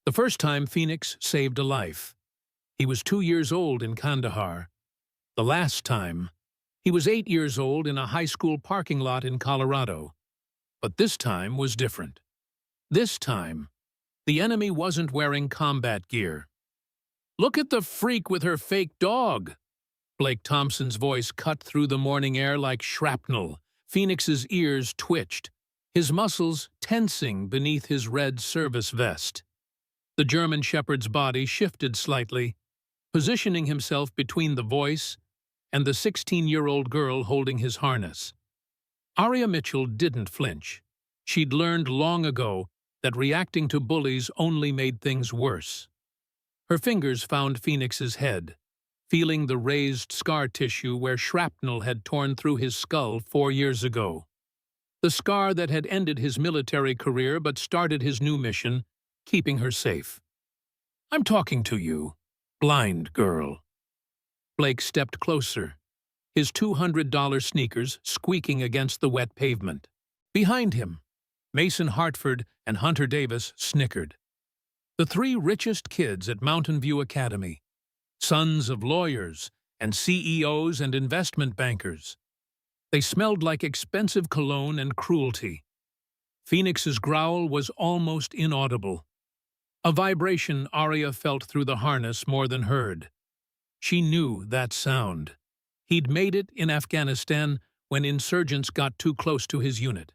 The first time Phoenix saved a life. He was 2 years old in Kandahar. The last time, he was 8 years old in a high school parking lot in Colorado. But this time was different. This time, the enemy wasn't wearing combat gear. "Look at the freak with her fake dog!" Blake Thompson's voice cut through the morning air like shrapnel. Phoenix's ears twitched, his muscles tensing beneath his red service vest. The German shepherd's body shifted slightly, positioning himself between the voice and the 16-year-old girl holding his harness. Arya Mitchell didn't flinch. She'd learned long ago that reacting to bullies only made things worse. Her fingers found Phoenix's head, feeling the raised scar tissue where shrapnel had torn through his skull 4 years ago. The scar that had ended his military career but started his new mission, keeping her safe. "I'm talking to you, blind girl." Blake stepped closer, his $200 sneakers squeaking against the wet pavement. Behind him, Mason Hartford and Hunter Davis snickered. The 3 richest kids at Mountain View Academy, sons of lawyers and CEOs and investment bankers. They smelled like expensive cologne and cruelty. Phoenix's growl was almost inaudible. A vibration Arya felt through the harness more than heard. She knew that sound. He'd made it in Afghanistan when insurgents got too close to his unit.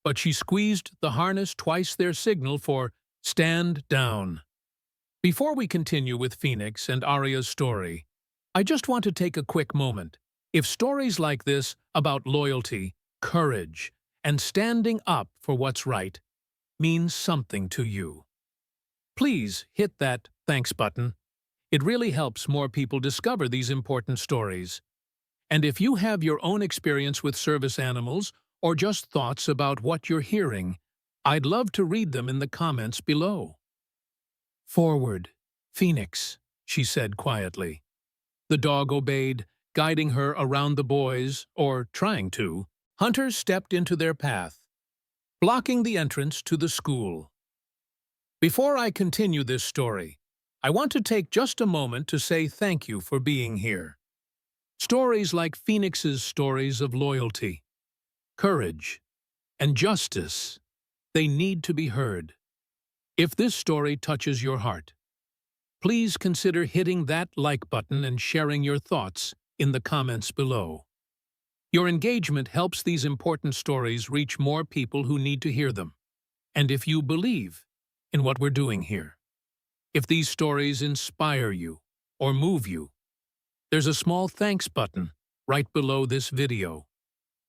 But she squeezed the harness twice their signal for "stand down." Before we continue with Phoenix and Arya's story, I just want to take a quick moment. If stories like this about loyalty, courage, and standing up for what's right means something to you, please hit that thanks button. It really helps more people discover these important stories. And if you have your own experience with service animals or just thoughts about what you're hearing, I'd love to read them in the comments below. "Forward, Phoenix," she said quietly. The dog obeyed, guiding her around the boys, or trying to. Hunter stepped into their path, blocking the entrance to the school. Before I continue this story, I want to take just a moment to say thank you for being here. Stories like Phoenix's stories of loyalty, courage, and justice, they need to be heard. If this story touches your heart, please consider hitting that like button and sharing your thoughts in the comments below. Your engagement helps these important stories reach more people who need to hear them. And if you believe in what we're doing here, if these stories inspire you or move you, there's a small thanks button right below this video.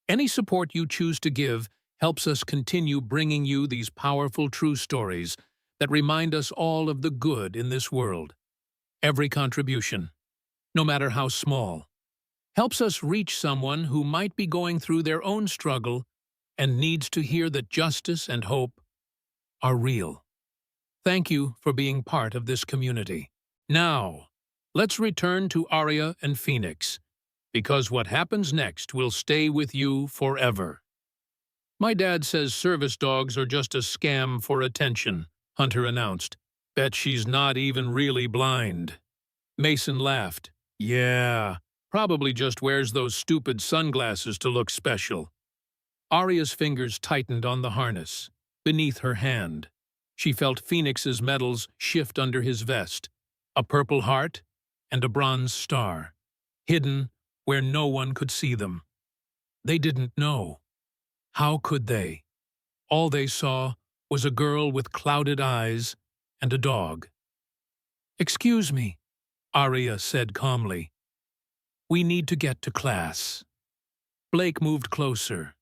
Any support you choose to give helps us continue bringing you these powerful true stories that remind us all of the good in this world. Every contribution, no matter how small, helps us reach someone who might be going through their own struggle and needs to hear that justice and hope are real. Thank you for being part of this community. Now, let's return to Arya and Phoenix, because what happens next will stay with you forever. "My dad says service dogs are just a scam for attention," Hunter announced. "Bet she's not even really blind." Mason laughed. "Yeah, probably just wears those stupid sunglasses to look special." Arya's fingers tightened on the harness. Beneath her hand, she felt Phoenix's medals shift under his vest, a purple heart and a bronze star, hidden where no one could see them. They didn't know. How could they? All they saw was a girl with clouded eyes and a dog. "Excuse me," Arya said calmly. "We need to get to class." Blake moved closer.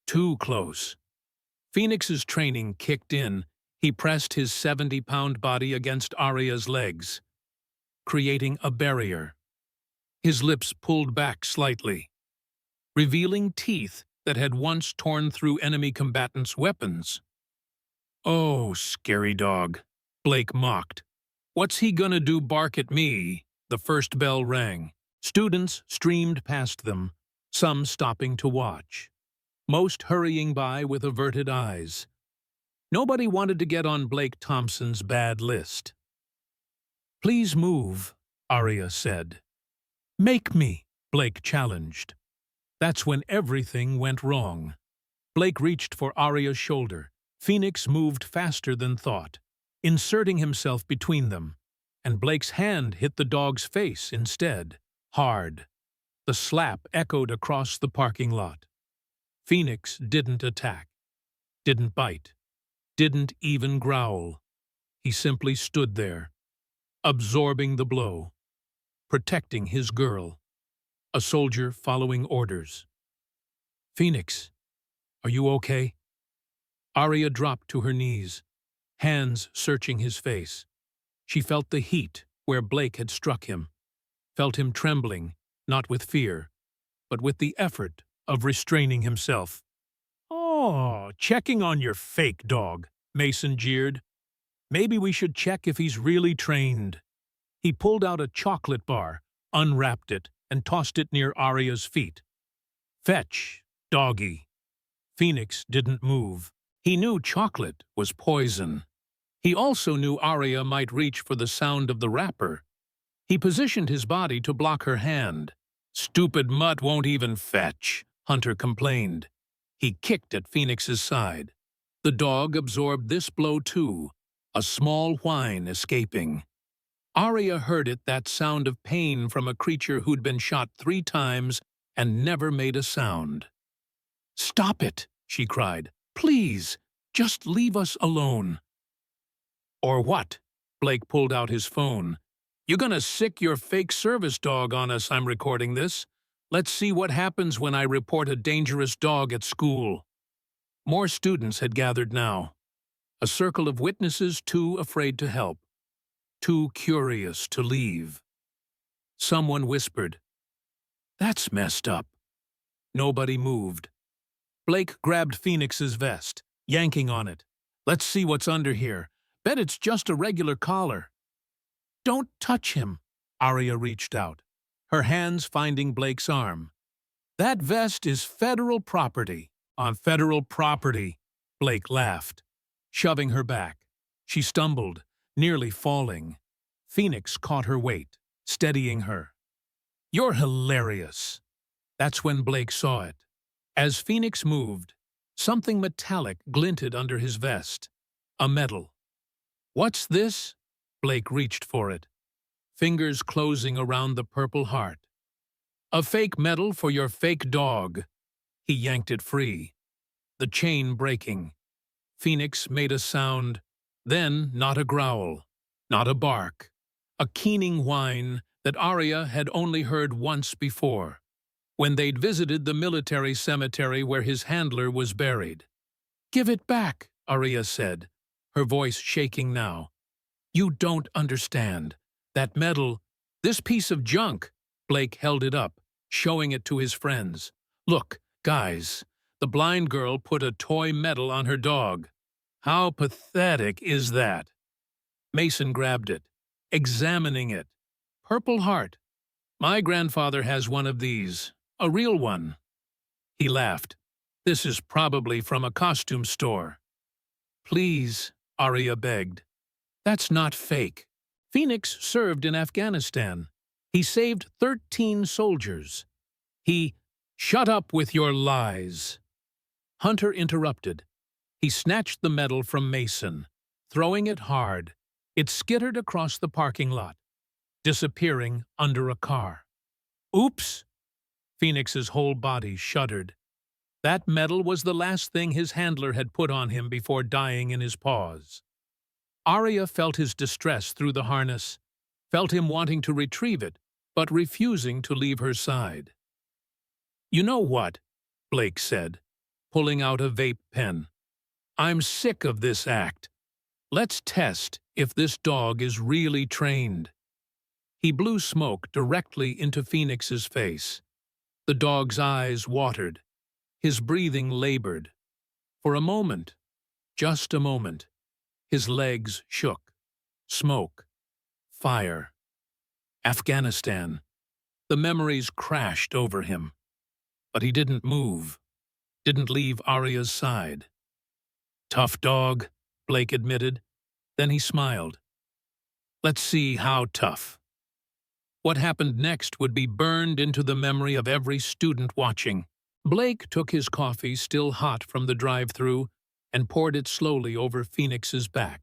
Too close. Phoenix's training kicked in. He pressed his 70-pound body against Arya's legs, creating a barrier. His lips pulled back slightly, revealing teeth that had once torn through enemy combatants' weapons. "Oh, scary dog," Blake mocked. "What's he gonna do bark at me?" The first bell rang. Students streamed past them, some stopping to watch, most hurrying by with averted eyes. Nobody wanted to get on Blake Thompson's bad list. "Please move," Arya said. "Make me," Blake challenged. That's when everything went wrong. Blake reached for Arya's shoulder. Phoenix moved faster than thought, inserting himself between them, and Blake's hand hit the dog's face instead, hard. The slap echoed across the parking lot. Phoenix didn't attack, didn't bite, didn't even growl. He simply stood there, absorbing the blow, protecting his girl, a soldier following orders. "Phoenix, are you okay?" Arya dropped to her knees, hands searching his face. She felt the heat where Blake had struck him, felt him trembling, not with fear, but with the effort of restraining himself. "Oh, checking on your fake dog," Mason jeered. "Maybe we should check if he's really trained." He pulled out a chocolate bar, unwrapped it, and tossed it near Arya's feet. "Fetch, doggy." Phoenix didn't move. He knew chocolate was poison. He also knew Arya might reach for the sound of the wrapper. He positioned his body to block her hand. "Stupid mutt won't even fetch," Hunter complained. He kicked at Phoenix's side. The dog absorbed this blow too, a small whine escaping. Arya heard it, that sound of pain from a creature who'd been shot 3 times and never made a sound. "Stop it," she cried. "Please, just leave us alone." "Or what?" Blake pulled out his phone. "You gonna sick your fake service dog on us? I'm recording this. Let's see what happens when I report a dangerous dog at school." More students had gathered now. A circle of witnesses too afraid to help, too curious to leave. Someone whispered, "That's messed up." Nobody moved. Blake grabbed Phoenix's vest, yanking on it. "Let's see what's under here. Bet it's just a regular collar." "Don't touch him." Arya reached out, her hands finding Blake's arm. "That vest is federal property." "On federal property," Blake laughed, shoving her back. She stumbled, nearly falling. Phoenix caught her weight, steadying her. "You're hilarious." That's when Blake saw it. As Phoenix moved, something metallic glinted under his vest. A medal. "What's this?" Blake reached for it, fingers closing around the purple heart. "A fake medal for your fake dog." He yanked it free, the chain breaking. Phoenix made a sound, then not a growl, not a bark, a keening whine that Arya had only heard once before, when they'd visited the military cemetery where his handler was buried. "Give it back," Arya said, her voice shaking now. "You don't understand. That medal, this piece of junk." Blake held it up, showing it to his friends. "Look, guys, the blind girl put a toy medal on her dog. How pathetic is that?" Mason grabbed it, examining it. "Purple heart. My grandfather has one of these, a real one." He laughed. "This is probably from a costume store." "Please," Arya begged. "That's not fake." Phoenix served in Afghanistan. He saved 13 soldiers. Shut up with your lies." Hunter interrupted. He snatched the medal from Mason, throwing it hard. It skittered across the parking lot, disappearing under a car. "Oops!" Phoenix's whole body shuddered. That medal was the last thing his handler had put on him before dying in his paws. Arya felt his distress through the harness, felt him wanting to retrieve it, but refusing to leave her side. "You know what?" Blake said, pulling out a vape pen. "I'm sick of this act. Let's test if this dog is really trained." He blew smoke directly into Phoenix's face. The dog's eyes watered, his breathing labored. For a moment, just a moment, his legs shook. Smoke. Fire. Afghanistan. The memories crashed over him. But he didn't move, didn't leave Arya's side. "Tough dog," Blake admitted. Then he smiled. Let's see how tough. What happened next would be burned into the memory of every student watching. Blake took his coffee, still hot from the drive-thru, and poured it slowly over Phoenix's back.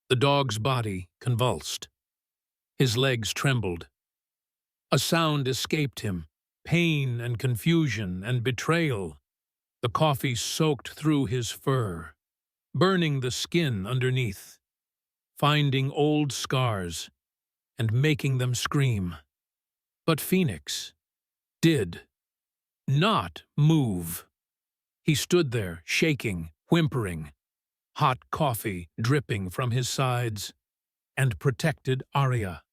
The dog's body convulsed. His legs trembled. A sound escaped him, pain and confusion and betrayal. The coffee soaked through his fur, burning the skin underneath, finding old scars and making them scream. But Phoenix did not move. He stood there, shaking, whimpering, hot coffee dripping from his sides, and protected Arya.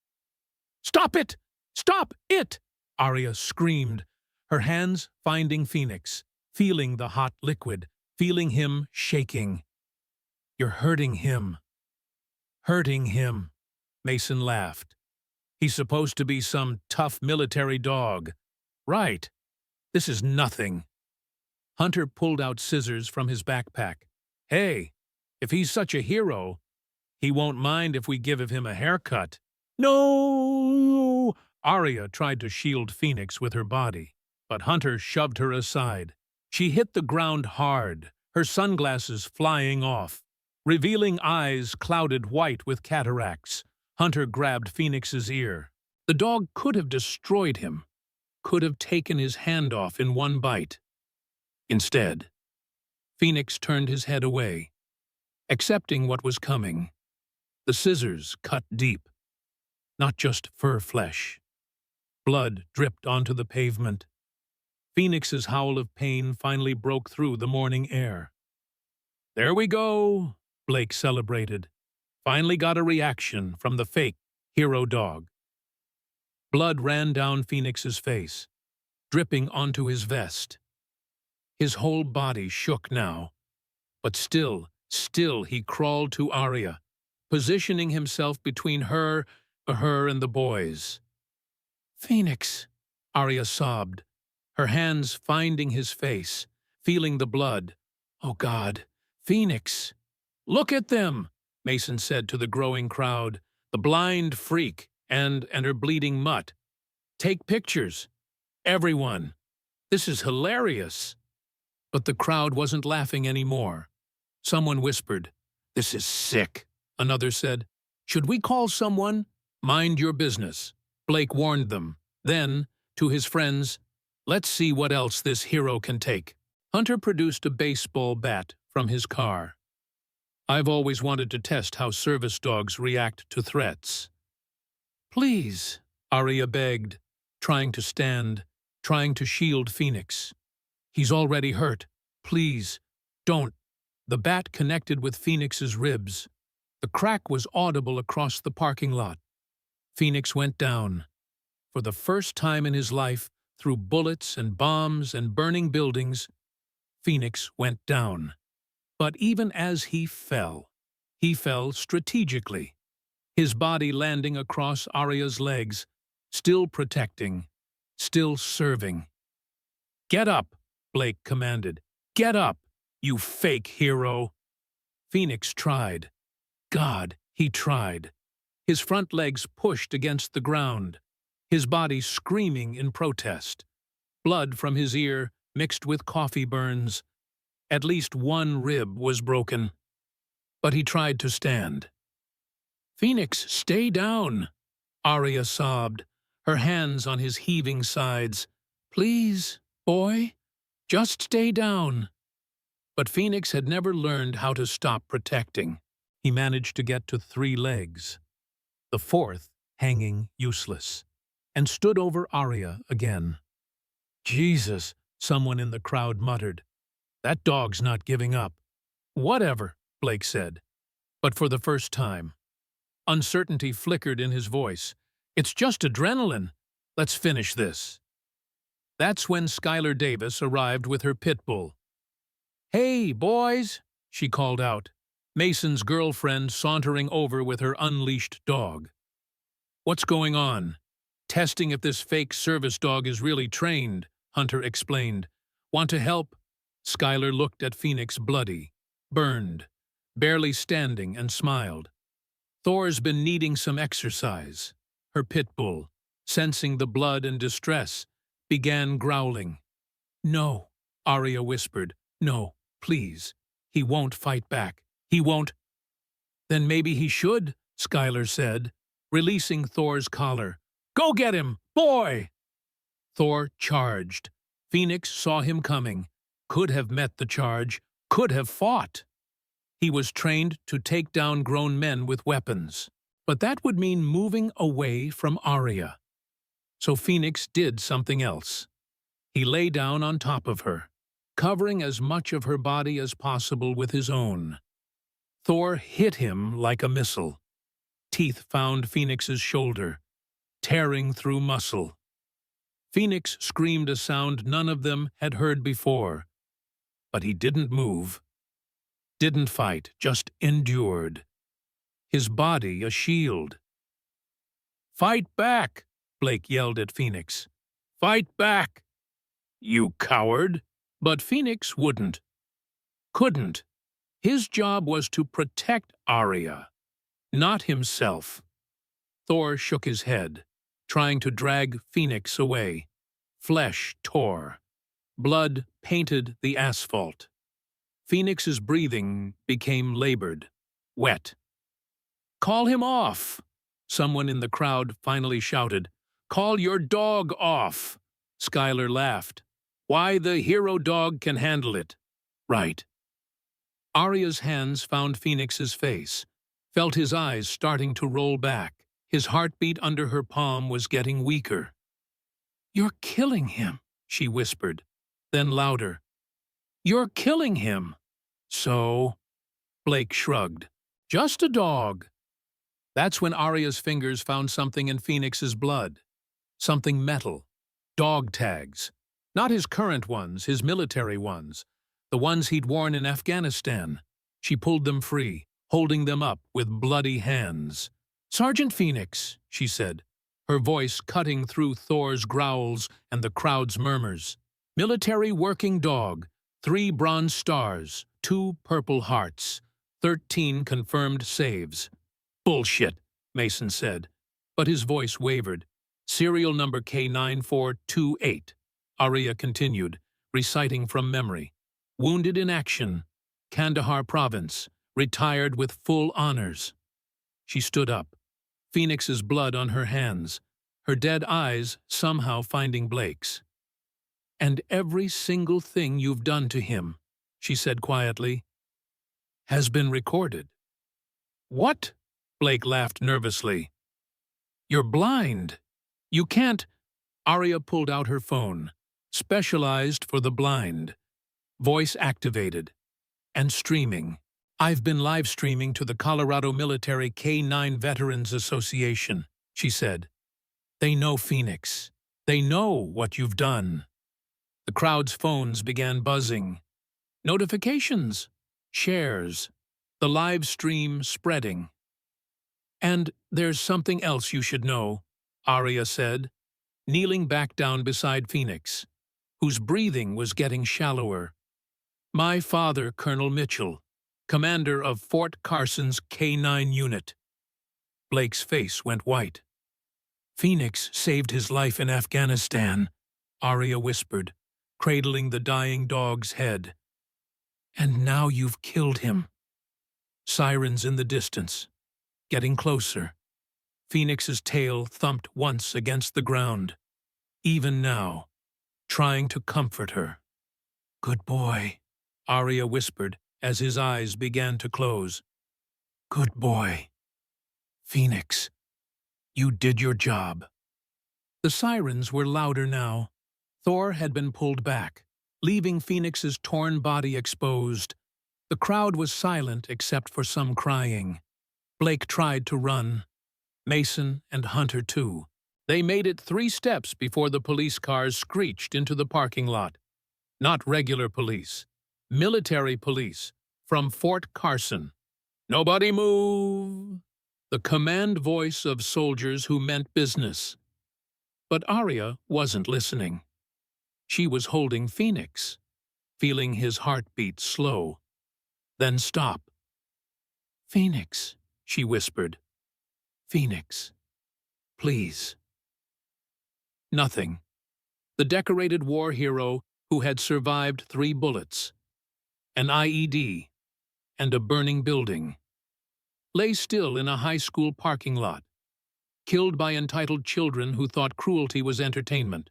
"Stop it! Stop it!" Arya screamed, her hands finding Phoenix, feeling the hot liquid, feeling him shaking. "You're hurting him." "Hurting him," Mason laughed. "He's supposed to be some tough military dog." "Right. This is nothing." Hunter pulled out scissors from his backpack. "Hey, if he's such a hero, he won't mind if we give him a haircut." "No!" Arya tried to shield Phoenix with her body, but Hunter shoved her aside. She hit the ground hard, her sunglasses flying off, revealing eyes clouded white with cataracts. Hunter grabbed Phoenix's ear. The dog could have destroyed him, could have taken his hand off in one bite. Instead, Phoenix turned his head away, accepting what was coming. The scissors cut deep, not just fur flesh. Blood dripped onto the pavement. Phoenix's howl of pain finally broke through the morning air. "There we go," Blake celebrated. "Finally got a reaction from the fake hero dog." Blood ran down Phoenix's face, dripping onto his vest. His whole body shook now, but still he crawled to Arya, positioning himself between her and the boys. "Phoenix," Arya sobbed, her hands finding his face, feeling the blood. "Oh God, Phoenix!" "Look at them," Mason said to the growing crowd, "the blind freak and her bleeding mutt. Take pictures. Everyone. This is hilarious." But the crowd wasn't laughing anymore. Someone whispered, "This is sick." Another said, "Should we call someone?" "Mind your business," Blake warned them. Then, to his friends, "Let's see what else this hero can take." Hunter produced a baseball bat from his car. "I've always wanted to test how service dogs react to threats." "Please," Arya begged, trying to stand, trying to shield Phoenix. "He's already hurt. Please, don't." The bat connected with Phoenix's ribs. The crack was audible across the parking lot. Phoenix went down. For the first time in his life, through bullets and bombs and burning buildings, Phoenix went down. But even as he fell strategically, his body landing across Arya's legs, still protecting, still serving. "Get up," Blake commanded. "Get up, you fake hero." Phoenix tried. God, he tried. His front legs pushed against the ground, his body screaming in protest. Blood from his ear mixed with coffee burns. At least one rib was broken. But he tried to stand. "Phoenix, stay down," Arya sobbed, her hands on his heaving sides. "Please, boy, just stay down." But Phoenix had never learned how to stop protecting. He managed to get to 3 legs, the 4th hanging useless, and stood over Arya again. "Jesus," someone in the crowd muttered. "That dog's not giving up." "Whatever," Blake said. But for the first time, uncertainty flickered in his voice. "It's just adrenaline. Let's finish this." That's when Skylar Davis arrived with her Pitbull. "Hey, boys," she called out, Mason's girlfriend sauntering over with her unleashed dog. "What's going on?" "Testing if this fake service dog is really trained," Hunter explained. "Want to help?" Skylar looked at Phoenix bloody, burned, barely standing, and smiled. Thor's been needing some exercise. Her Pitbull, sensing the blood and distress, began growling. "No," Arya whispered. "No, please. He won't fight back. He won't." "Then maybe he should," Skylar said, releasing Thor's collar. "Go get him, boy!" Thor charged. Phoenix saw him coming, could have met the charge, could have fought. He was trained to take down grown men with weapons, but that would mean moving away from Arya. So Phoenix did something else. He lay down on top of her, covering as much of her body as possible with his own. Thor hit him like a missile. Teeth found Phoenix's shoulder, tearing through muscle. Phoenix screamed a sound none of them had heard before, but he didn't move. Didn't fight, just endured. His body a shield. "Fight back!" Blake yelled at Phoenix. "Fight back! You coward!" But Phoenix wouldn't. Couldn't. His job was to protect Arya, not himself. Thor shook his head, trying to drag Phoenix away. Flesh tore. Blood painted the asphalt. Phoenix's breathing became labored, wet. "Call him off!" Someone in the crowd finally shouted. "Call your dog off!" Skylar laughed. "Why, the hero dog can handle it." "Right." Arya's hands found Phoenix's face, felt his eyes starting to roll back. His heartbeat under her palm was getting weaker. "You're killing him," she whispered, then louder. "You're killing him." "So?" Blake shrugged. "Just a dog." That's when Arya's fingers found something in Phoenix's blood. Something metal. Dog tags. Not his current ones, his military ones. The ones he'd worn in Afghanistan. She pulled them free, holding them up with bloody hands. "Sergeant Phoenix," she said, her voice cutting through Thor's growls and the crowd's murmurs. "Military working dog, 3 bronze stars, 2 purple hearts, 13 confirmed saves." "Bullshit," Mason said, but his voice wavered. "Serial number K9428, Arya continued, reciting from memory. "Wounded in action, Kandahar province, retired with full honors." She stood up, Phoenix's blood on her hands, her dead eyes somehow finding Blake's. "And every single thing you've done to him," she said quietly, "has been recorded." "What?" Blake laughed nervously. "You're blind. You can't—" Arya pulled out her phone, specialized for the blind. Voice activated. "And streaming. I've been live streaming to the Colorado Military K9 Veterans Association," she said. "They know Phoenix. They know what you've done." The crowd's phones began buzzing. Notifications. Shares. The live stream spreading. "And there's something else you should know," Arya said, kneeling back down beside Phoenix, whose breathing was getting shallower. "My father, Colonel Mitchell, commander of Fort Carson's K9 unit." Blake's face went white. "Phoenix saved his life in Afghanistan," Arya whispered, cradling the dying dog's head. "And now you've killed him." Sirens in the distance, getting closer. Phoenix's tail thumped once against the ground, even now, trying to comfort her. "Good boy," Arya whispered as his eyes began to close. "Good boy. Phoenix, you did your job." The sirens were louder now. Thor had been pulled back, leaving Phoenix's torn body exposed. The crowd was silent except for some crying. Blake tried to run. Mason and Hunter, too. They made it 3 steps before the police cars screeched into the parking lot. Not regular police. Military police from Fort Carson. "Nobody move!" The command voice of soldiers who meant business. But Arya wasn't listening. She was holding Phoenix, feeling his heartbeat slow, then stop. Phoenix, she whispered. Phoenix, please. Nothing. The decorated war hero who had survived 3 bullets, an IED, and a burning building, lay still in a high school parking lot, killed by entitled children who thought cruelty was entertainment.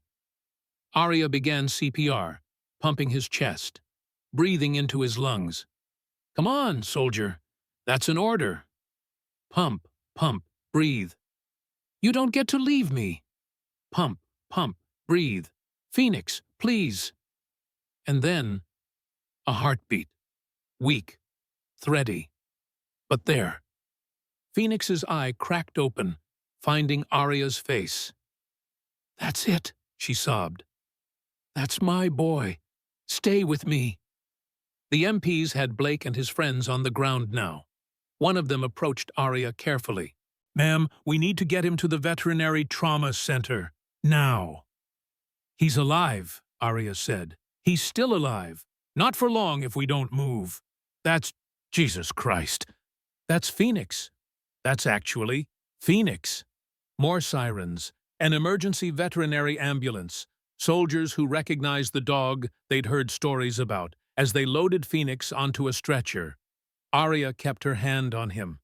Arya began CPR, pumping his chest, breathing into his lungs. Come on, soldier. That's an order. Pump, pump, breathe. You don't get to leave me. Pump, pump, breathe. Phoenix, please. And then, a heartbeat. Weak, thready. But there. Phoenix's eye cracked open, finding Arya's face. That's it, she sobbed. That's my boy. Stay with me. The MPs had Blake and his friends on the ground now. One of them approached Arya carefully. Ma'am, we need to get him to the veterinary trauma center. Now. He's alive, Arya said. He's still alive. Not for long if we don't move. That's Jesus Christ. That's Phoenix. That's actually Phoenix. More sirens. An emergency veterinary ambulance. Soldiers who recognized the dog they'd heard stories about as they loaded Phoenix onto a stretcher. Arya kept her hand on him.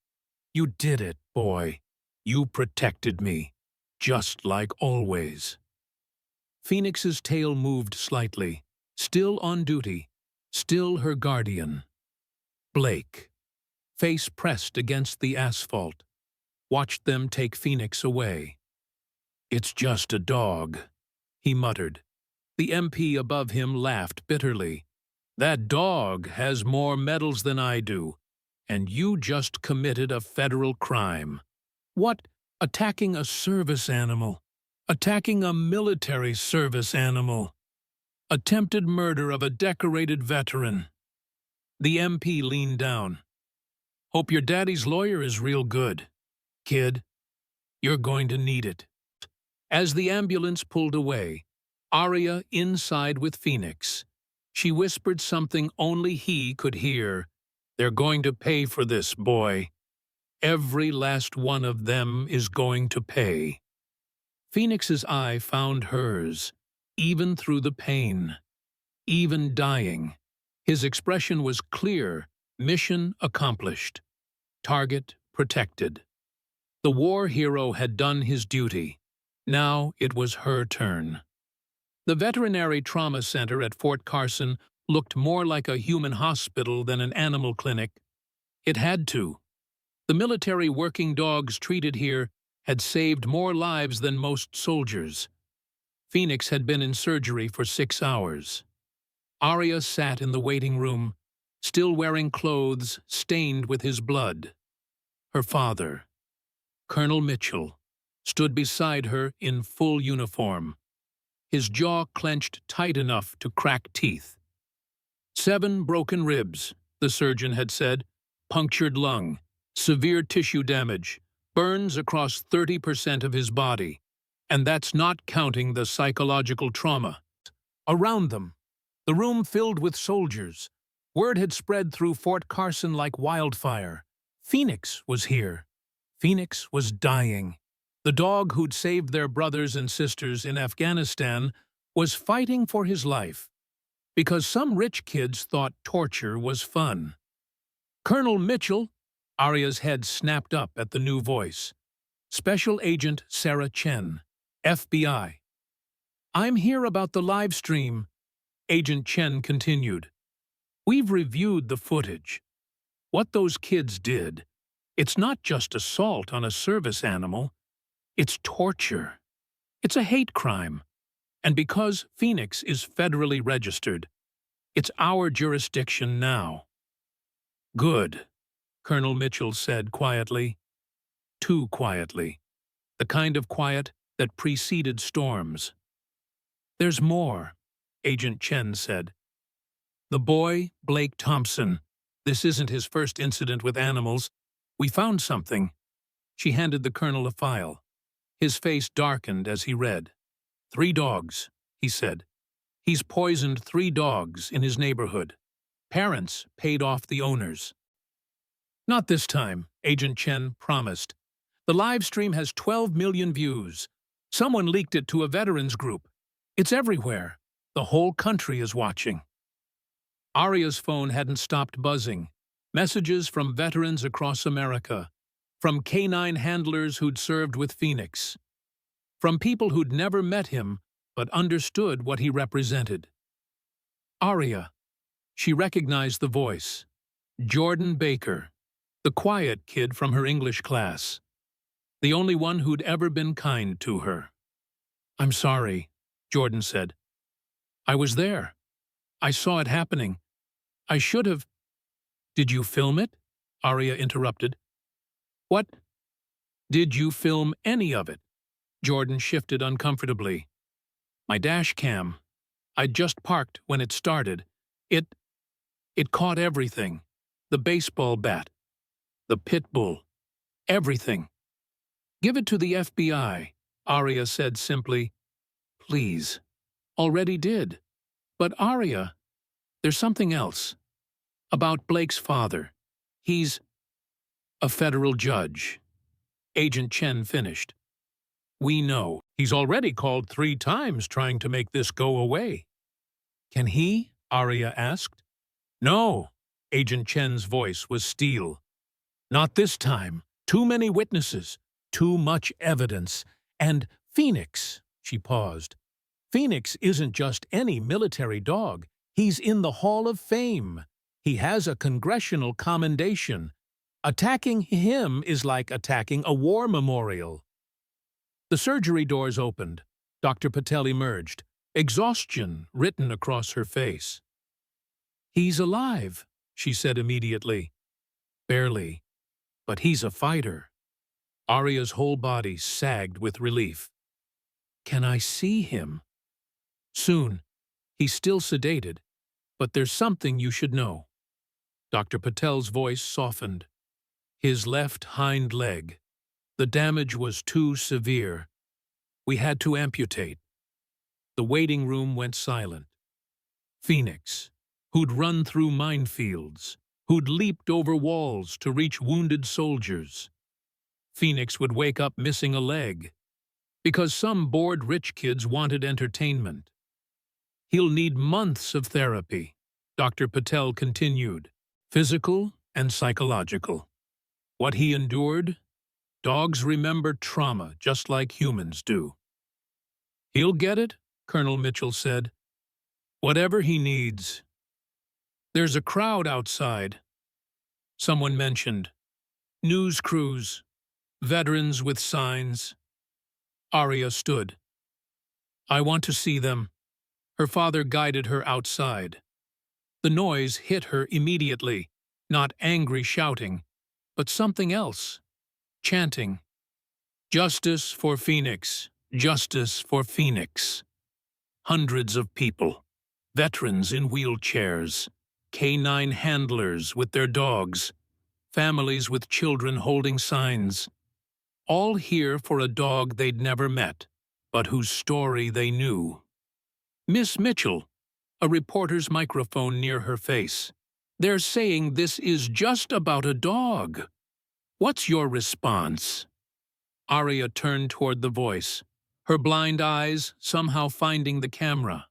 You did it, boy. You protected me. Just like always. Phoenix's tail moved slightly. Still on duty. Still her guardian. Blake, face pressed against the asphalt, watched them take Phoenix away. It's just a dog, he muttered. The MP above him laughed bitterly. That dog has more medals than I do, and you just committed a federal crime. What? Attacking a service animal? Attacking a military service animal? Attempted murder of a decorated veteran. The MP leaned down. Hope your daddy's lawyer is real good. Kid, you're going to need it. As the ambulance pulled away, Arya inside with Phoenix. She whispered something only he could hear. They're going to pay for this, boy. Every last one of them is going to pay. Phoenix's eye found hers, even through the pain, even dying. His expression was clear, mission accomplished, target protected. The war hero had done his duty. Now it was her turn. The veterinary trauma center at Fort Carson looked more like a human hospital than an animal clinic. It had to. The military working dogs treated here had saved more lives than most soldiers. Phoenix had been in surgery for 6 hours. Arya sat in the waiting room, still wearing clothes stained with his blood. Her father, Colonel Mitchell, stood beside her in full uniform, his jaw clenched tight enough to crack teeth. 7 broken ribs, the surgeon had said, punctured lung, severe tissue damage, burns across 30% of his body. And that's not counting the psychological trauma. Around them, the room filled with soldiers. Word had spread through Fort Carson like wildfire. Phoenix was here. Phoenix was dying. The dog who'd saved their brothers and sisters in Afghanistan was fighting for his life because some rich kids thought torture was fun. Colonel Mitchell, Arya's head snapped up at the new voice. Special Agent Sarah Chen, FBI. I'm here about the live stream, Agent Chen continued. We've reviewed the footage. What those kids did, it's not just assault on a service animal. It's torture. It's a hate crime. And because Phoenix is federally registered, it's our jurisdiction now. Good, Colonel Mitchell said quietly. Too quietly. The kind of quiet that preceded storms. There's more, Agent Chen said. The boy, Blake Thompson. This isn't his first incident with animals. We found something. She handed the colonel a file. His face darkened as he read. 3 dogs, he said. He's poisoned 3 dogs in his neighborhood. Parents paid off the owners. Not this time, Agent Chen promised. The live stream has 12 million views. Someone leaked it to a veterans group. It's everywhere. The whole country is watching. Arya's phone hadn't stopped buzzing. Messages from veterans across America. From canine handlers who'd served with Phoenix. From people who'd never met him but understood what he represented. Arya. She recognized the voice. Jordan Baker. The quiet kid from her English class. The only one who'd ever been kind to her. "I'm sorry," Jordan said. "I was there. I saw it happening. I should have—" "Did you film it?" Arya interrupted. "What? Did you film any of it?" Jordan shifted uncomfortably. "My dash cam. I'd just parked when it started. It caught everything. The baseball bat. The Pitbull. Everything." "Give it to the FBI," Arya said simply. "Please." "Already did." "But Arya, there's something else. About Blake's father. He's a federal judge." Agent Chen finished. "We know. He's already called 3 times trying to make this go away." "Can he?" Arya asked. "No." Agent Chen's voice was steel. "Not this time. Too many witnesses. Too much evidence. And Phoenix," she paused. "Phoenix isn't just any military dog. He's in the Hall of Fame. He has a congressional commendation. Attacking him is like attacking a war memorial." The surgery doors opened. Dr. Patel emerged, exhaustion written across her face. "He's alive," she said immediately. "Barely. But he's a fighter." Arya's whole body sagged with relief. "Can I see him?" "Soon. He's still sedated. But there's something you should know." Dr. Patel's voice softened. "His left hind leg. The damage was too severe. We had to amputate." The waiting room went silent. Phoenix, who'd run through minefields, who'd leaped over walls to reach wounded soldiers. Phoenix would wake up missing a leg, because some bored rich kids wanted entertainment. "He'll need months of therapy," Dr. Patel continued, "physical and psychological. What he endured, dogs remember trauma just like humans do." "He'll get it," Colonel Mitchell said. "Whatever he needs." "There's a crowd outside," someone mentioned. "News crews, veterans with signs." Arya stood. "I want to see them." Her father guided her outside. The noise hit her immediately, not angry shouting, but something else, chanting. "Justice for Phoenix, justice for Phoenix." Hundreds of people, veterans in wheelchairs, canine handlers with their dogs, families with children holding signs, all here for a dog they'd never met, but whose story they knew. "Miss Mitchell," a reporter's microphone near her face. "They're saying this is just about a dog. What's your response?" Arya turned toward the voice, her blind eyes somehow finding the camera.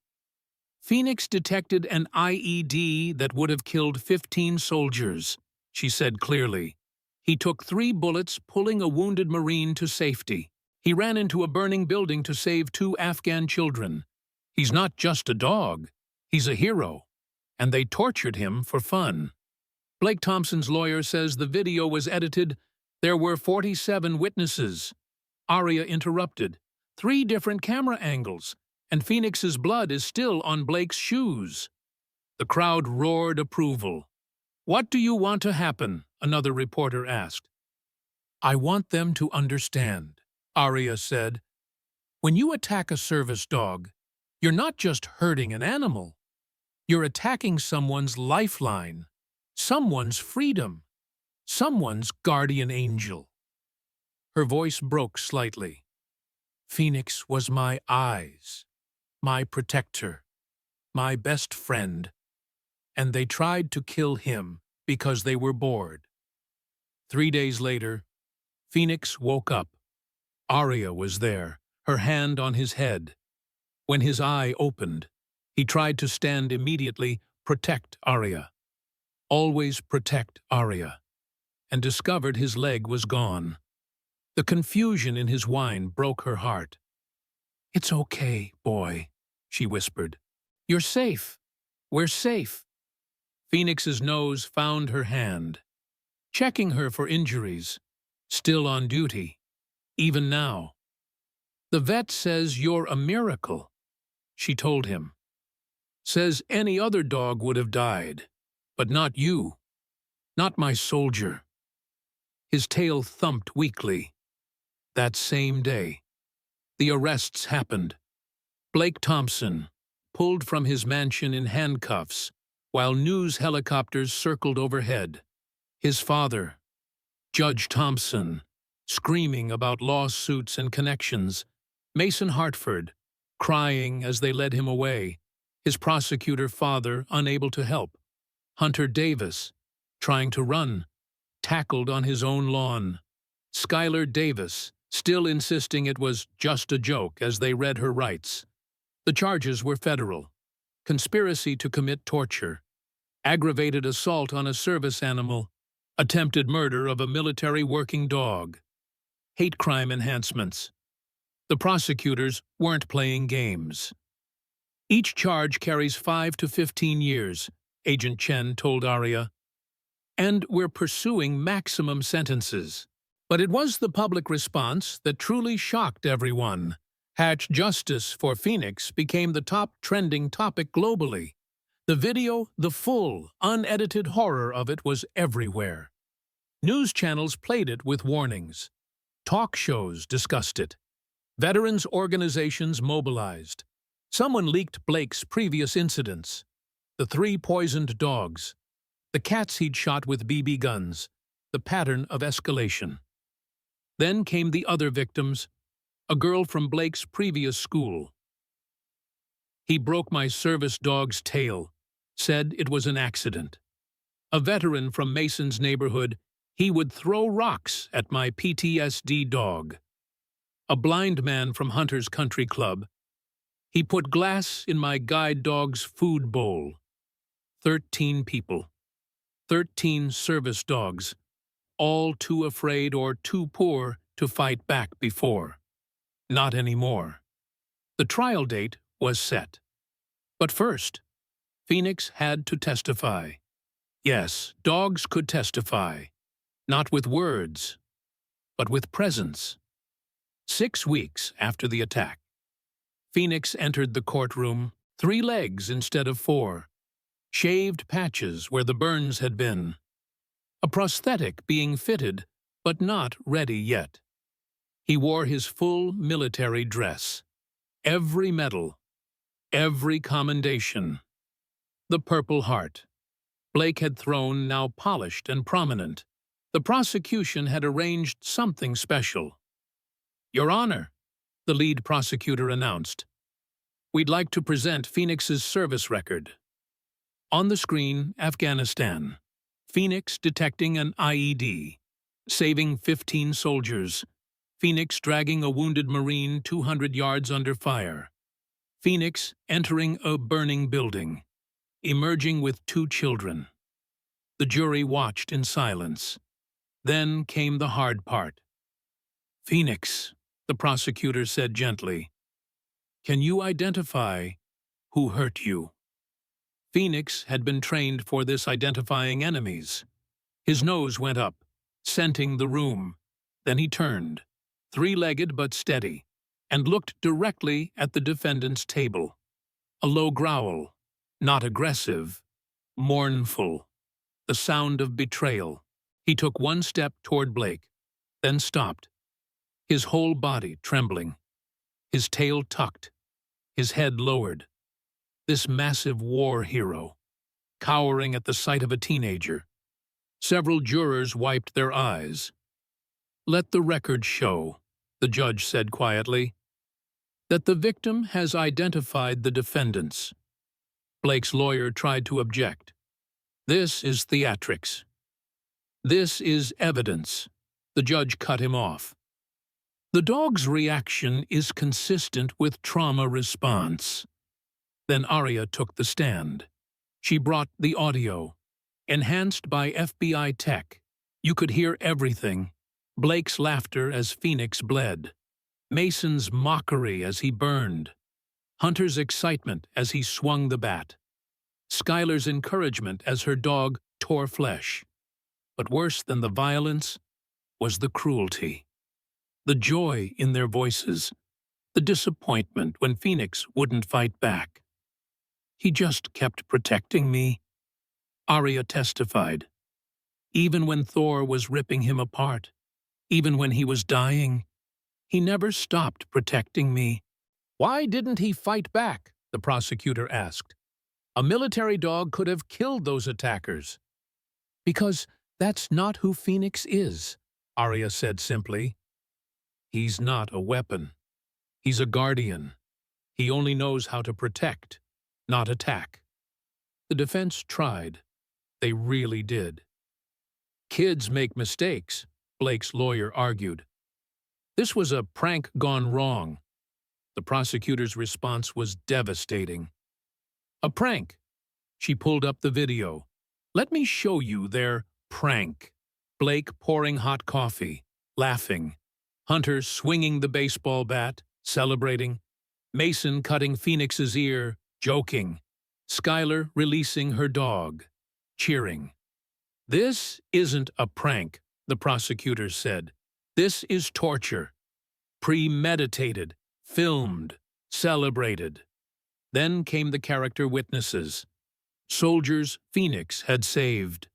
"Phoenix detected an IED that would have killed 15 soldiers," she said clearly. "He took 3 bullets, pulling a wounded Marine to safety. He ran into a burning building to save 2 Afghan children. He's not just a dog. He's a hero. And they tortured him for fun." Blake Thompson's lawyer says the video was edited. "There were 47 witnesses." Arya interrupted. 3 different camera angles, and Phoenix's blood is still on Blake's shoes." The crowd roared approval. "What do you want to happen?" another reporter asked. "I want them to understand," Arya said. "When you attack a service dog, you're not just hurting an animal. You're attacking someone's lifeline, someone's freedom, someone's guardian angel." Her voice broke slightly. "Phoenix was my eyes, my protector, my best friend, and they tried to kill him because they were bored. 3 days later, Phoenix woke up. Arya was there, her hand on his head. When his eye opened, he tried to stand immediately, protect Arya. Always protect Arya, and discovered his leg was gone. The confusion in his whine broke her heart. "It's okay, boy," she whispered. "You're safe. We're safe." Phoenix's nose found her hand, checking her for injuries. Still on duty, even now. "The vet says you're a miracle," she told him. "Says any other dog would have died, but not you. Not my soldier." His tail thumped weakly. That same day, the arrests happened. Blake Thompson, pulled from his mansion in handcuffs, while news helicopters circled overhead. His father, Judge Thompson, screaming about lawsuits and connections. Mason Hartford, crying as they led him away. His prosecutor father unable to help. Hunter Davis, trying to run, tackled on his own lawn. Skylar Davis, still insisting it was just a joke as they read her rights. The charges were federal: conspiracy to commit torture, aggravated assault on a service animal, attempted murder of a military working dog, hate crime enhancements. The prosecutors weren't playing games. "Each charge carries 5 to 15 years, Agent Chen told Arya. "And we're pursuing maximum sentences." But it was the public response that truly shocked everyone. Justice for Phoenix became the top trending topic globally. The video, the full, unedited horror of it was everywhere. News channels played it with warnings. Talk shows discussed it. Veterans organizations mobilized. Someone leaked Blake's previous incidents: the 3 poisoned dogs, the cats he'd shot with BB guns, the pattern of escalation. Then came the other victims, a girl from Blake's previous school. "He broke my service dog's tail, said it was an accident." A veteran from Mason's neighborhood, "He would throw rocks at my PTSD dog." A blind man from Hunter's Country Club, "He put glass in my guide dog's food bowl." 13 people. 13 service dogs, all too afraid or too poor to fight back before. Not anymore. The trial date was set. But first, Phoenix had to testify. Yes, dogs could testify, not with words, but with presence. 6 weeks after the attack, Phoenix entered the courtroom, 3 legs instead of 4, shaved patches where the burns had been, a prosthetic being fitted, but not ready yet. He wore his full military dress, every medal, every commendation. The Purple Heart Blake had thrown, now polished and prominent. The prosecution had arranged something special. "Your Honor," the lead prosecutor announced, "we'd like to present Phoenix's service record." On the screen, Afghanistan. Phoenix detecting an IED, saving 15 soldiers. Phoenix dragging a wounded Marine 200 yards under fire. Phoenix entering a burning building, emerging with 2 children. The jury watched in silence. Then came the hard part. "Phoenix," the prosecutor said gently, "can you identify who hurt you?" Phoenix had been trained for this, identifying enemies. His nose went up, scenting the room. Then he turned, 3-legged but steady, and looked directly at the defendant's table. A low growl, not aggressive, mournful, the sound of betrayal. He took 1 step toward Blake, then stopped, his whole body trembling, his tail tucked, his head lowered. This massive war hero, cowering at the sight of a teenager. Several jurors wiped their eyes. "Let the record show," the judge said quietly, "that the victim has identified the defendants." Blake's lawyer tried to object. "This is theatrics." This is evidence. The judge cut him off. The dog's reaction is consistent with trauma response. Then Arya took the stand. She brought the audio. Enhanced by FBI tech, you could hear everything. Blake's laughter as Phoenix bled. Mason's mockery as he burned. Hunter's excitement as he swung the bat. Skylar's encouragement as her dog tore flesh. But worse than the violence was the cruelty. The joy in their voices. The disappointment when Phoenix wouldn't fight back. He just kept protecting me, Arya testified. Even when Thor was ripping him apart, even when he was dying, he never stopped protecting me. Why didn't he fight back? The prosecutor asked. A military dog could have killed those attackers. Because that's not who Phoenix is, Arya said simply. He's not a weapon. He's a guardian. He only knows how to protect, not attack. The defense tried. They really did. Kids make mistakes, Blake's lawyer argued. This was a prank gone wrong. The prosecutor's response was devastating. A prank. She pulled up the video. Let me show you their prank. Blake pouring hot coffee, laughing. Hunter swinging the baseball bat, celebrating. Mason cutting Phoenix's ear, joking. Skylar releasing her dog, cheering. This isn't a prank, the prosecutors said. This is torture. Premeditated, filmed, celebrated. Then came the character witnesses. Soldiers Phoenix had saved.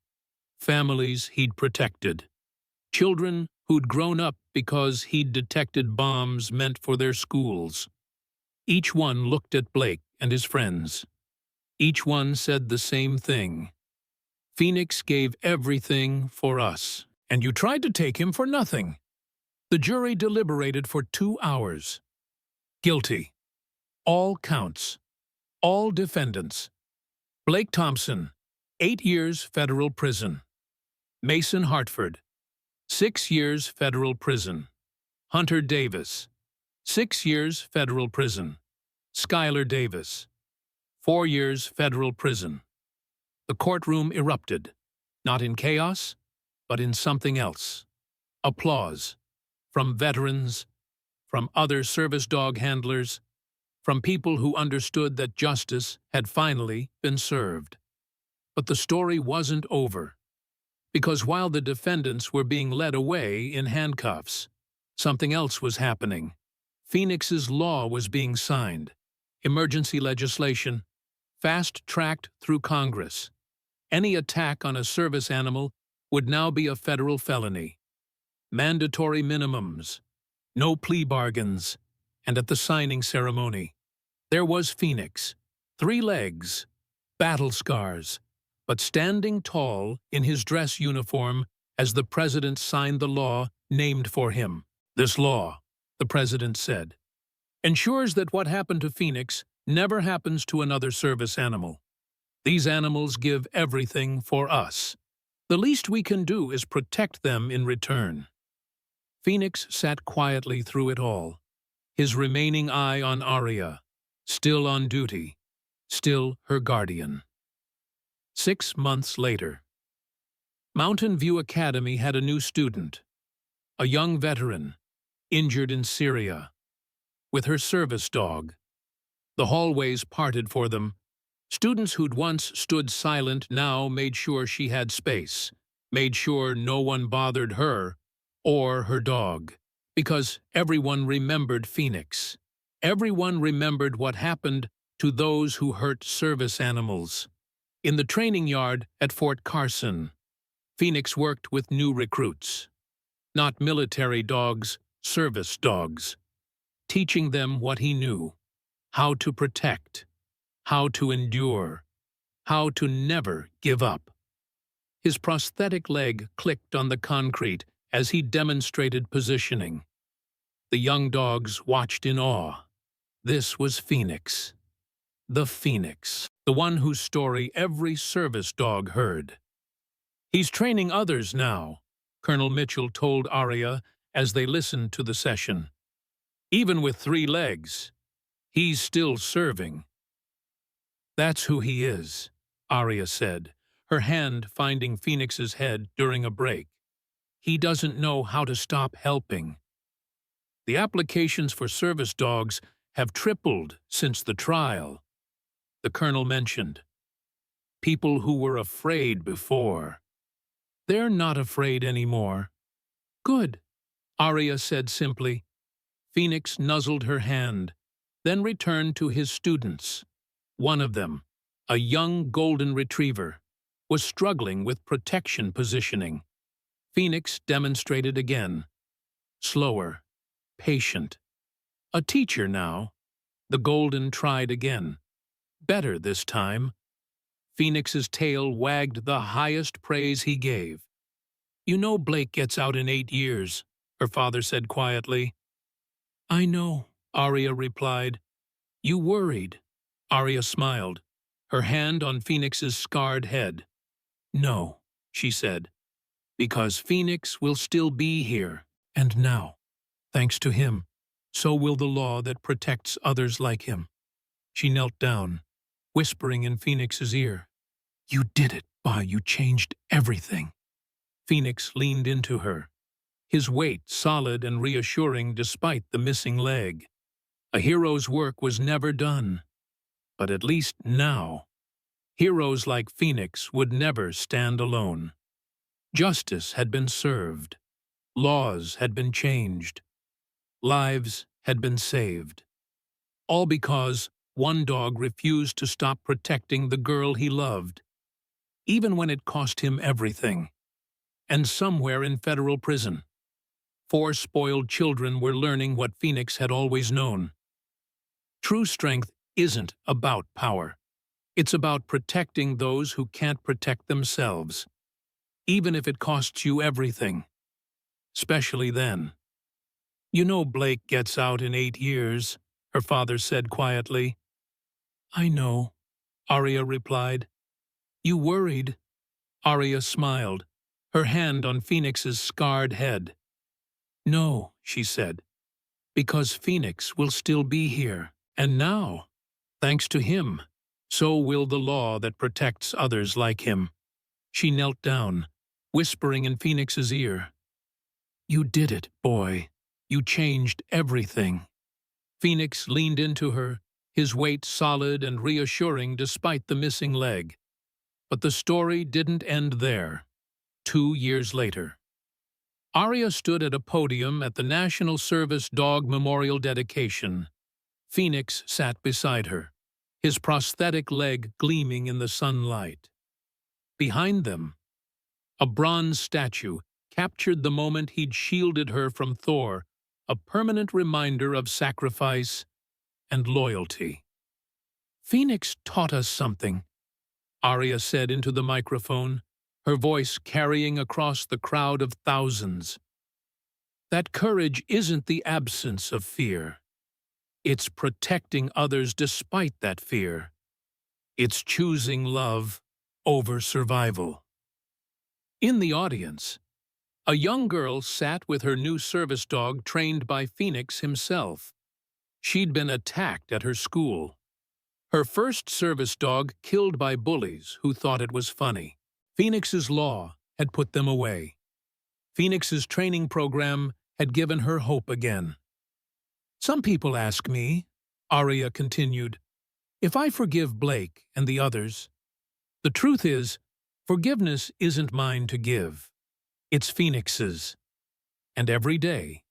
Families he'd protected. Children who'd grown up because he'd detected bombs meant for their schools. Each one looked at Blake and his friends. Each one said the same thing. Phoenix gave everything for us, and you tried to take him for nothing. The jury deliberated for 2 hours. Guilty. All counts. All defendants. Blake Thompson, 8 years federal prison. Mason Hartford, 6 years federal prison. Hunter Davis, 6 years federal prison. Skylar Davis, 4 years federal prison. The courtroom erupted, not in chaos, but in something else. Applause. From veterans, from other service dog handlers, from people who understood that justice had finally been served. But the story wasn't over, because while the defendants were being led away in handcuffs, something else was happening. Phoenix's law was being signed, emergency legislation, fast-tracked through Congress. Any attack on a service animal would now be a federal felony. Mandatory minimums, no plea bargains, and at the signing ceremony, there was Phoenix, 3 legs, battle scars, but standing tall in his dress uniform as the president signed the law named for him. This law, the president said, ensures that what happened to Phoenix never happens to another service animal. These animals give everything for us. The least we can do is protect them in return. Phoenix sat quietly through it all, his remaining eye on Arya, still on duty, still her guardian. 6 months later, Mountain View Academy had a new student, a young veteran, injured in Syria, with her service dog. The hallways parted for them. Students who'd once stood silent now made sure she had space, made sure no one bothered her or her dog, because everyone remembered Phoenix. Everyone remembered what happened to those who hurt service animals. In the training yard at Fort Carson, Phoenix worked with new recruits. Not military dogs, service dogs. Teaching them what he knew. How to protect. How to endure. How to never give up. His prosthetic leg clicked on the concrete as he demonstrated positioning. The young dogs watched in awe. This was Phoenix. The Phoenix, the one whose story every service dog heard. He's training others now, Colonel Mitchell told Arya as they listened to the session. Even with 3 legs, he's still serving. That's who he is, Arya said, her hand finding Phoenix's head during a break. He doesn't know how to stop helping. The applications for service dogs have tripled since the trial, the colonel mentioned. People who were afraid before. They're not afraid anymore. Good, Arya said simply. Phoenix nuzzled her hand, then returned to his students. One of them, a young golden retriever, was struggling with protection positioning. Phoenix demonstrated again. Slower, patient. A teacher now. The golden tried again. Better this time. Phoenix's tail wagged the highest praise he gave. You know Blake gets out in 8 years, her father said quietly. I know, Arya replied. You worried. Arya smiled, her hand on Phoenix's scarred head. No, she said, because Phoenix will still be here, and now, thanks to him, so will the law that protects others like him. She knelt down, whispering in Phoenix's ear. You did it, Ba, you changed everything. Phoenix leaned into her, his weight solid and reassuring despite the missing leg. A hero's work was never done. But at least now, heroes like Phoenix would never stand alone. Justice had been served. Laws had been changed. Lives had been saved. All because one dog refused to stop protecting the girl he loved, even when it cost him everything. And somewhere in federal prison, 4 spoiled children were learning what Phoenix had always known. True strength isn't about power. It's about protecting those who can't protect themselves, even if it costs you everything. Especially then. You know Blake gets out in 8 years, her father said quietly. I know, Arya replied. You worried? Arya smiled, her hand on Phoenix's scarred head. No, she said, because Phoenix will still be here, and now, thanks to him, so will the law that protects others like him. She knelt down, whispering in Phoenix's ear. You did it, boy. You changed everything. Phoenix leaned into her, his weight solid and reassuring despite the missing leg. But the story didn't end there. 2 years later, Arya stood at a podium at the National Service Dog Memorial dedication. Phoenix sat beside her, his prosthetic leg gleaming in the sunlight. Behind them, a bronze statue captured the moment he'd shielded her from Thor, a permanent reminder of sacrifice and loyalty. Phoenix taught us something, Arya said into the microphone, her voice carrying across the crowd of thousands. That courage isn't the absence of fear. It's protecting others despite that fear. It's choosing love over survival. In the audience, a young girl sat with her new service dog trained by Phoenix himself. She'd been attacked at her school. Her first service dog killed by bullies who thought it was funny. Phoenix's law had put them away. Phoenix's training program had given her hope again. Some people ask me, Arya continued, if I forgive Blake and the others. The truth is, forgiveness isn't mine to give. It's Phoenix's. And every day,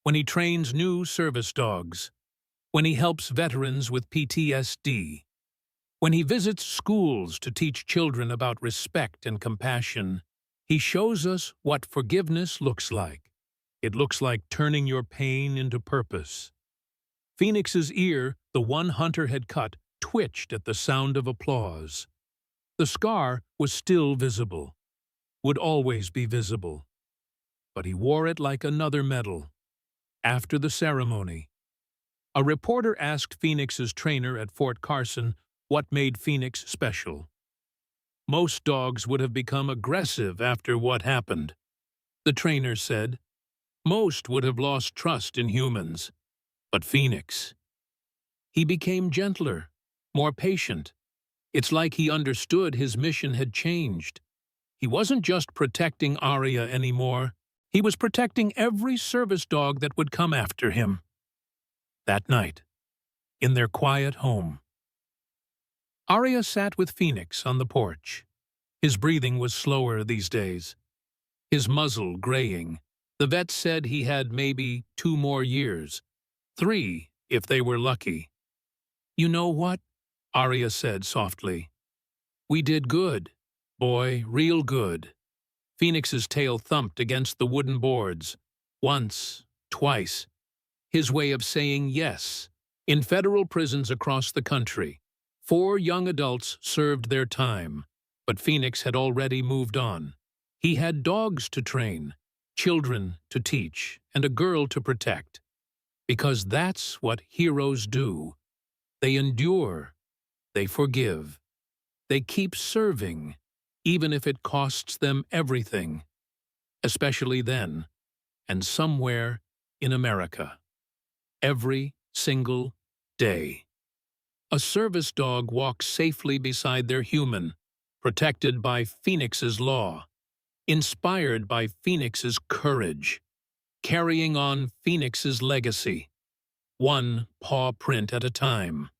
when he trains new service dogs, when he helps veterans with PTSD, when he visits schools to teach children about respect and compassion, he shows us what forgiveness looks like. It looks like turning your pain into purpose. Phoenix's ear, the one Hunter had cut, twitched at the sound of applause. The scar was still visible, would always be visible. But he wore it like another medal. After the ceremony, a reporter asked Phoenix's trainer at Fort Carson what made Phoenix special. Most dogs would have become aggressive after what happened. The trainer said, most would have lost trust in humans. But Phoenix, he became gentler, more patient. It's like he understood his mission had changed. He wasn't just protecting Arya anymore. He was protecting every service dog that would come after him. That night, in their quiet home, Arya sat with Phoenix on the porch. His breathing was slower these days, his muzzle graying. The vet said he had maybe 2 more years, 3 if they were lucky. "You know what?" Arya said softly. "We did good, boy, real good." Phoenix's tail thumped against the wooden boards. Once, twice. His way of saying yes. In federal prisons across the country, 4 young adults served their time, but Phoenix had already moved on. He had dogs to train, children to teach, and a girl to protect. Because that's what heroes do. They endure. They forgive. They keep serving, even if it costs them everything. Especially then, and somewhere in America. Every single day. A service dog walks safely beside their human, protected by Phoenix's law, inspired by Phoenix's courage, carrying on Phoenix's legacy, one paw print at a time.